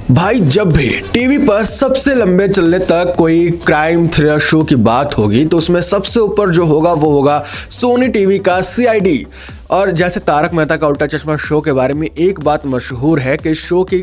भाई जब भी टीवी पर सबसे लंबे चलने तक कोई क्राइम थ्रिलर शो की बात होगी तो उसमें सबसे ऊपर जो होगा वो होगा सोनी टीवी का सीआईडी। और जैसे तारक मेहता का उल्टा चश्मा शो के बारे में एक बात मशहूर है कि शो की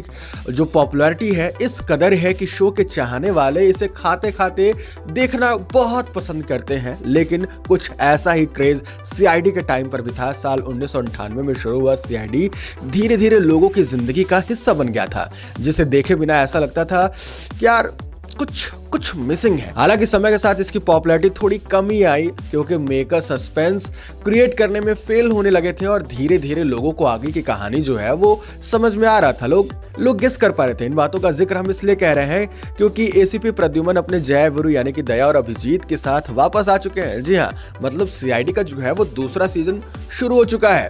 जो पॉपुलैरिटी है इस कदर है कि शो के चाहने वाले इसे खाते खाते देखना बहुत पसंद करते हैं। लेकिन कुछ ऐसा ही क्रेज सीआईडी के टाइम पर भी था। साल 1998 में शुरू हुआ सीआईडी धीरे धीरे लोगों की जिंदगी का हिस्सा बन गया था, जिसे देखे बिना ऐसा लगता था कि यार कुछ मिसिंग है। हालांकि समय के साथ इसकी पॉपुलैरिटी थोड़ी कमी आई क्योंकि मेकर सस्पेंस क्रिएट करने में फेल होने लगे थे और धीरे धीरे लोगों को आगे की कहानी जो है वो समझ में आ रहा था। लोग गेस कर पा रहे थे। इन बातों का जिक्र हम इसलिए कह रहे हैं क्योंकि एसीपी प्रद्युमन अपने जय वीरू यानी कि दया और अभिजीत के साथ वापस आ चुके हैं। जी हाँ, मतलब सीआईडी का जो है वो दूसरा सीजन शुरू हो चुका है।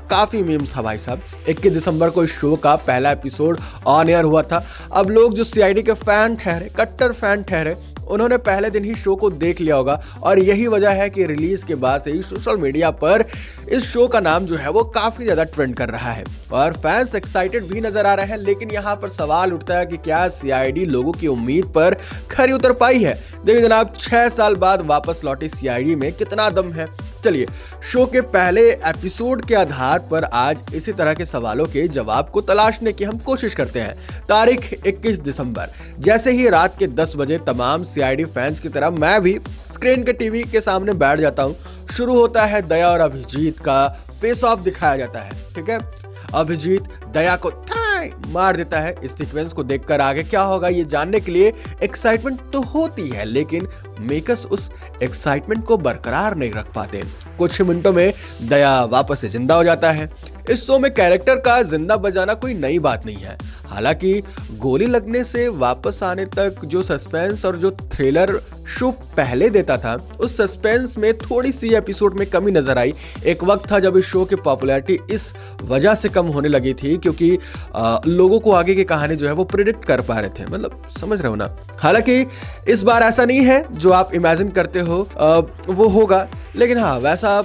काफी मीम्स था भाई साहब। 21 दिसंबर को इस शो का पहला एपिसोड ऑन एयर हुआ था। अब लोग जो सीआईडी के फैन ठहरे, कट्टर फैन ठहरे, उन्होंने पहले दिन ही शो को देख लिया होगा और यही वजह है कि रिलीज के बाद से ही सोशल मीडिया पर इस शो का नाम जो है वो काफी ज्यादा ट्रेंड कर रहा है और फैंस एक्साइटेड भी नजर आ रहे हैं। लेकिन यहाँ पर सवाल उठता है कि क्या सीआईडी लोगों की उम्मीद पर खरी उतर पाई है? देखिए जनाब, 6 साल बाद वापस लौटी सीआईडी में कितना दम है। चलिए शो के पहले एपिसोड के आधार पर आज इसी तरह के सवालों के जवाब को तलाशने की हम कोशिश करते हैं। तारीख 21 दिसंबर। जैसे ही रात के 10 बजे तमाम सीआईडी फैंस की तरह मैं भी स्क्रीन के टीवी के सामने बैठ जाता हूँ। शुरू होता है दया और अभिजीत का फेस ऑफ दिखाया जाता है। ठीक है, अभिजीत दया को मार देता है। इस सीक्वेंस को देखकर आगे क्या होगा ये जानने के लिए एक्साइटमेंट तो होती है, लेकिन मेकर्स उस एक्साइटमेंट को बरकरार नहीं रख पाते। कुछ मिनटों में दया वापस से जिंदा हो जाता है। इस शो में कैरेक्टर का जिंदा बजाना कोई नई बात नहीं है। हालांकि गोली लगने से वापस आने तक जो सस्पेंस और जो थ्रिलर शो पहले देता था उस सस्पेंस में थोड़ी सी एपिसोड में कमी नजर आई। एक वक्त था जब इस शो की पॉपुलैरिटी इस वजह से कम होने लगी थी क्योंकि लोगों को आगे की कहानी जो है वो प्रिडिक्ट कर पा रहे थे। मतलब समझ रहे हो ना। हालांकि इस बार ऐसा नहीं है जो आप इमेजिन करते हो वो होगा, लेकिन हाँ वैसा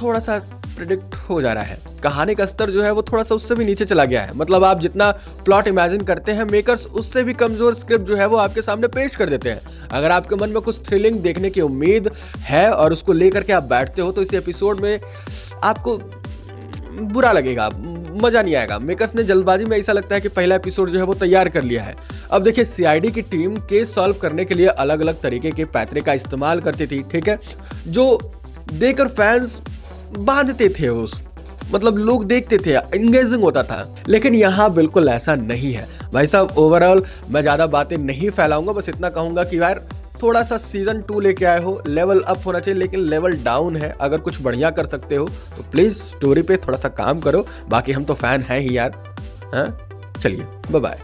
थोड़ा सा प्रिडिक्ट हो जा रहा है। कहानी का स्तर जो है वो थोड़ा सा उससे भी नीचे चला गया है। मतलब आप जितना प्लॉट इमेजिन करते हैं मेकर्स उससे भी कमजोर स्क्रिप्ट जो है वो आपके सामने पेश कर देते हैं। अगर आपके मन में कुछ थ्रिलिंग देखने की उम्मीद है और उसको लेकर के आप बैठते हो तो इस एपिसोड में आपको बुरा लगेगा, मजा नहीं आएगा। मेकर्स ने जल्दबाजी में ऐसा लगता है कि पहला एपिसोड जो है वो तैयार कर लिया है। अब देखिए सीआईडी की टीम केस सॉल्व करने के लिए अलग अलग तरीके के पैतरे का इस्तेमाल करती थी। ठीक है, जो देखकर फैंस बांधते थे मतलब लोग देखते थे, एंगेजिंग होता था। लेकिन यहाँ बिल्कुल ऐसा नहीं है भाई साहब। ओवरऑल मैं ज्यादा बातें नहीं फैलाऊंगा, बस इतना कहूंगा कि यार थोड़ा सा सीजन 2 लेके आए हो, लेवल अप होना चाहिए, लेकिन लेवल डाउन है। अगर कुछ बढ़िया कर सकते हो तो प्लीज स्टोरी पे थोड़ा सा काम करो। बाकी हम तो फैन हैं ही यार। हाँ चलिए, बाय बाय।